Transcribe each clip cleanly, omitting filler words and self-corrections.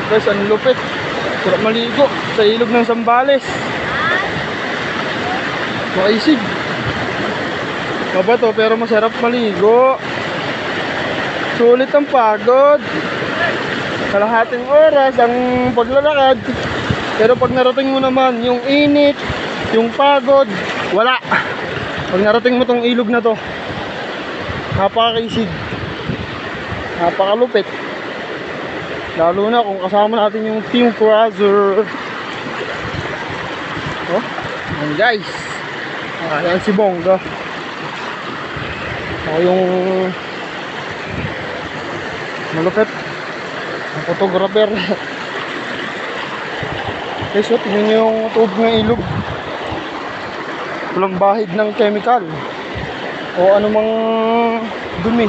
Guys, ang lupit. Sarap maligo sa ilog ng Zambales. Maisig. Mabato pero masarap maligo. Sulit ang pagod. Kalahating oras ang paglalakad. Pero pag narating mo naman yung init, yung pagod, wala. Pag narating mo tong ilog na to, napakaisig, napakalupit. Lalo na kung kasama natin yung Team Cruiser. Oh, yan guys. Ayan si Bongga. Ako yung malupit ang photographer. Guys, so, tingnan nyo yung tubig ng ilog. Walang bahid ng chemical o anumang dumi.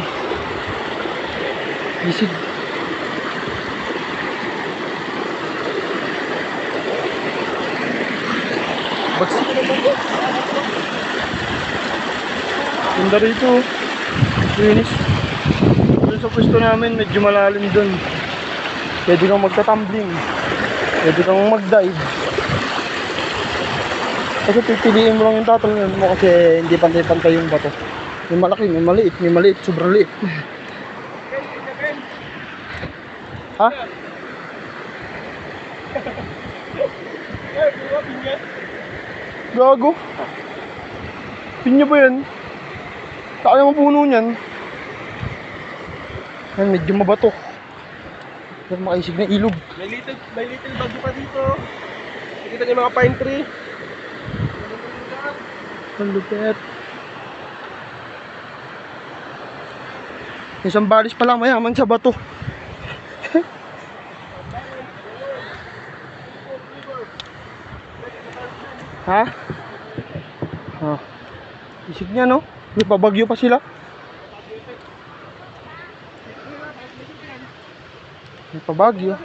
Isig. Ganda rito. Linis. Doon sa pwesto namin medyo malalim doon. Pwede kang magta-tumbling. Pwede kang mag-dive. Kasi pipiliin mo lang yung tatalon mo kasi hindi pantay-pantay yung bato. May malaki, may maliit, may maliit, sobrang liit. Ha? Gago. Pinya ba yan? Saan naman puno niyan? Yan, medyo mabato. Yan, makaisig na ilog. May little bagyo pa dito. Nakita niyo mga pine tree. Ang lupit. Isang balis pa lang mayaman sa bato. Ha? Oh. Isig niya, no? May pabagyo pa sila. May pabagyo.